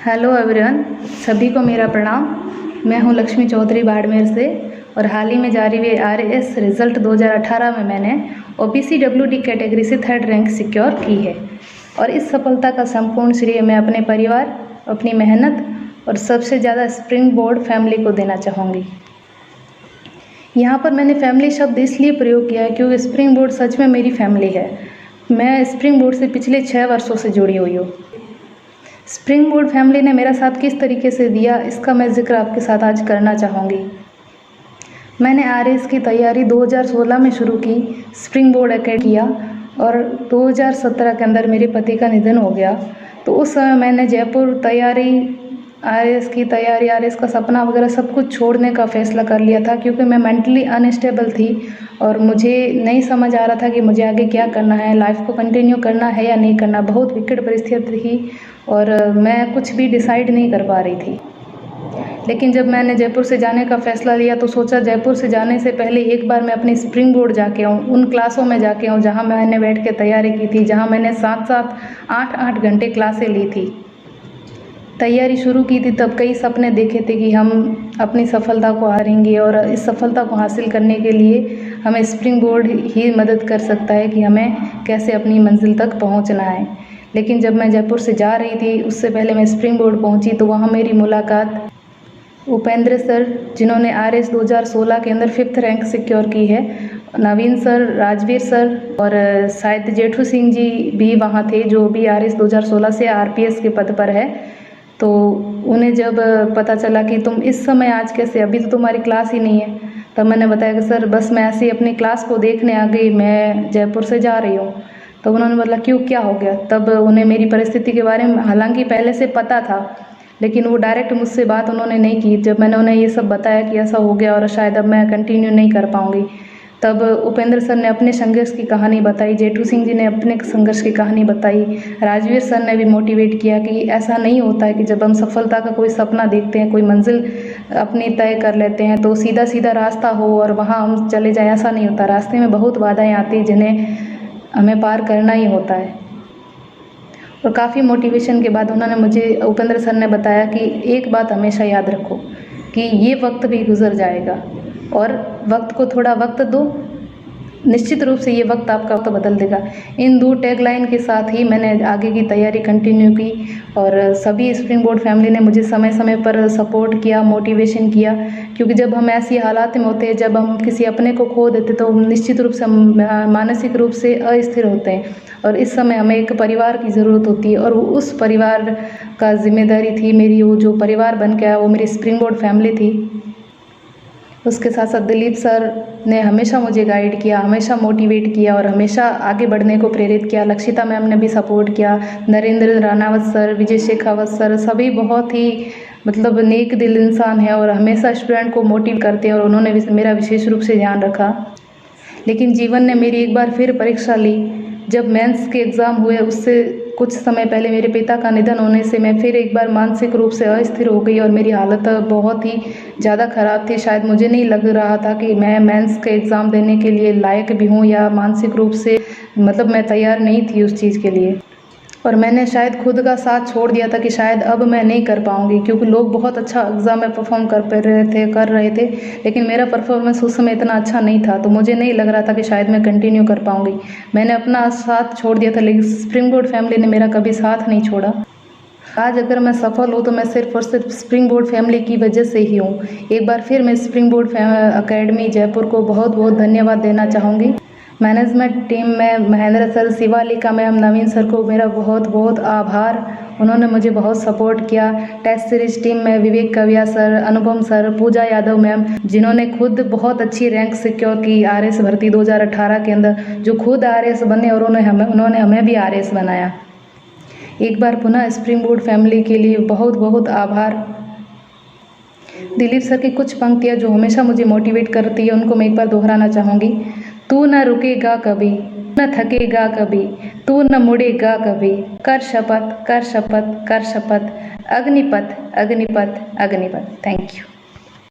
Hello everyone, सभी को मेरा प्रणाम। मैं हूं लक्ष्मी चौधरी बाड़मेर से और हाल ही में जारी हुए आरएस रिज़ल्ट 2018 में मैंने OBCWD कैटेगरी से 3rd रैंक सिक्योर की है और इस सफलता का संपूर्ण श्रेय मैं अपने परिवार, अपनी मेहनत और सबसे ज़्यादा स्प्रिंग बोर्ड फैमिली को देना चाहूँगी। यहाँ पर मैंने फैमिली शब्द इसलिए प्रयोग किया है क्योंकि स्प्रिंग बोर्ड सच में मेरी फैमिली है। मैं स्प्रिंग बोर्ड से पिछले 6 वर्षों से जुड़ी हुई हूँ। स्प्रिंग बोर्ड फैमिली ने मेरा साथ किस तरीके से दिया, इसका मैं जिक्र आपके साथ आज करना चाहूँगी। मैंने आरएस की तैयारी 2016 में शुरू की, स्प्रिंग बोर्ड अकेडमी किया और 2017 के अंदर मेरे पति का निधन हो गया। तो उस समय मैंने जयपुर तैयारी, आरएस की तैयारी, आरएस का सपना वगैरह सब कुछ छोड़ने का फैसला कर लिया था क्योंकि मैं मेंटली अनस्टेबल थी और मुझे नहीं समझ आ रहा था कि मुझे आगे क्या करना है, लाइफ को कंटिन्यू करना है या नहीं करना। बहुत विकट परिस्थिति थी और मैं कुछ भी डिसाइड नहीं कर पा रही थी। लेकिन जब मैंने जयपुर से जाने का फ़ैसला लिया तो सोचा जयपुर से जाने से पहले एक बार मैं अपनी स्प्रिंग बोर्ड जाके आऊँ, उन क्लासों में जाके आऊँ जहाँ मैंने बैठ के तैयारी की थी, जहाँ मैंने 7-7, 8-8 घंटे क्लासें ली थी। तैयारी शुरू की थी तब कई सपने देखे थे कि हम अपनी सफलता को हारेंगे और इस सफलता को हासिल करने के लिए हमें स्प्रिंग बोर्ड ही मदद कर सकता है कि हमें कैसे अपनी मंजिल तक पहुंचना है। लेकिन जब मैं जयपुर से जा रही थी उससे पहले मैं स्प्रिंग बोर्ड पहुंची तो वहां मेरी मुलाकात उपेंद्र सर, जिन्होंने आरएस 2016 के अंदर 5th रैंक सिक्योर की है, नवीन सर, राजवीर सर और शायद जेठू सिंह जी भी वहाँ थे जो भी आरएस 2016 से आरपीएस के पद पर है। तो उन्हें जब पता चला कि तुम इस समय आज कैसे, अभी तो तुम्हारी क्लास ही नहीं है, तब मैंने बताया कि सर बस मैं ऐसे ही अपनी क्लास को देखने आ गई, मैं जयपुर से जा रही हूँ। तो उन्होंने बोला क्यों, क्या हो गया। तब उन्हें मेरी परिस्थिति के बारे में हालांकि पहले से पता था लेकिन वो डायरेक्ट मुझसे बात उन्होंने नहीं की। जब मैंने उन्हें ये सब बताया कि ऐसा हो गया और शायद अब मैं कंटिन्यू नहीं कर पाऊँगी, तब उपेंद्र सर ने अपने संघर्ष की कहानी बताई, जेठू सिंह जी ने अपने संघर्ष की कहानी बताई, राजवीर सर ने भी मोटिवेट किया कि ऐसा नहीं होता है कि जब हम सफलता का कोई सपना देखते हैं, कोई मंजिल अपनी तय कर लेते हैं तो सीधा सीधा रास्ता हो और वहाँ हम चले जाएं, ऐसा नहीं होता। रास्ते में बहुत बाधाएं आती हैं जिन्हें हमें पार करना ही होता है। और काफ़ी मोटिवेशन के बाद उन्होंने मुझे, उपेंद्र सर ने बताया कि एक बात हमेशा याद रखो कि ये वक्त भी गुजर जाएगा और वक्त को थोड़ा वक्त दो, निश्चित रूप से ये वक्त आपका वक्त बदल देगा। इन 2 टैगलाइन के साथ ही मैंने आगे की तैयारी कंटिन्यू की और सभी स्प्रिंग बोर्ड फैमिली ने मुझे समय समय पर सपोर्ट किया, मोटिवेशन किया, क्योंकि जब हम ऐसी हालात में होते हैं, जब हम किसी अपने को खो देते तो निश्चित रूप से हम मानसिक रूप से अस्थिर होते हैं और इस समय हमें एक परिवार की ज़रूरत होती है और उस परिवार का जिम्मेदारी थी मेरी। वो जो परिवार बन के आया वो मेरी स्प्रिंग बोर्ड फैमिली थी। उसके साथ साथ दिलीप सर ने हमेशा मुझे गाइड किया, हमेशा मोटिवेट किया और हमेशा आगे बढ़ने को प्रेरित किया। लक्षिता मैम ने भी सपोर्ट किया, नरेंद्र रानावत सर, विजय शेखावत सर, सभी बहुत ही मतलब नेक दिल इंसान है और हमेशा स्टूडेंट को मोटिवेट करते हैं और उन्होंने मेरा विशेष रूप से ध्यान रखा। लेकिन जीवन ने मेरी एक बार फिर परीक्षा ली। जब मेंस के एग्ज़ाम हुए उससे कुछ समय पहले मेरे पिता का निधन होने से मैं फिर एक बार मानसिक रूप से अस्थिर हो गई और मेरी हालत बहुत ही ज़्यादा ख़राब थी। शायद मुझे नहीं लग रहा था कि मैं मेंस के एग्ज़ाम देने के लिए लायक भी हूँ या मानसिक रूप से मतलब मैं तैयार नहीं थी उस चीज़ के लिए। और मैंने शायद खुद का साथ छोड़ दिया था कि शायद अब मैं नहीं कर पाऊँगी, क्योंकि लोग बहुत अच्छा एग्ज़ाम में परफॉर्म कर रहे थे लेकिन मेरा परफॉर्मेंस उस समय इतना अच्छा नहीं था, तो मुझे नहीं लग रहा था कि शायद मैं कंटिन्यू कर पाऊँगी। मैंने अपना साथ छोड़ दिया था लेकिन स्प्रिंग बोर्ड फैमिली ने मेरा कभी साथ नहीं छोड़ा। आज अगर मैं सफल हूँ तो मैं सिर्फ और सिर्फ स्प्रिंग बोर्ड फैमिली की वजह से ही हूँ। एक बार फिर मैं स्प्रिंग बोर्ड अकेडमी जयपुर को बहुत बहुत धन्यवाद देना चाहूँगी। मैनेजमेंट टीम में महेंद्र सर, शिवालिका मैम, नवीन सर को मेरा बहुत बहुत आभार, उन्होंने मुझे बहुत सपोर्ट किया। टेस्ट सीरीज टीम में विवेक कविया सर, अनुपम सर, पूजा यादव मैम, जिन्होंने खुद बहुत अच्छी रैंक सिक्योर की आरएस भर्ती 2018 के अंदर, जो खुद आरएस बने और उन्होंने हमें भी आरएस बनाया। एक बार पुनः स्प्रिंग बोर्ड फैमिली के लिए बहुत बहुत आभार। दिलीप सर की कुछ पंक्तियाँ जो हमेशा मुझे मोटिवेट करती है उनको मैं एक बार दोहराना चाहूँगी। तू न रुकेगा कभी, न थकेगा कभी, तू न मुड़ेगा कभी, कर शपथ, कर शपथ, कर शपथ, अग्निपथ, अग्निपथ, अग्निपथ। Thank you.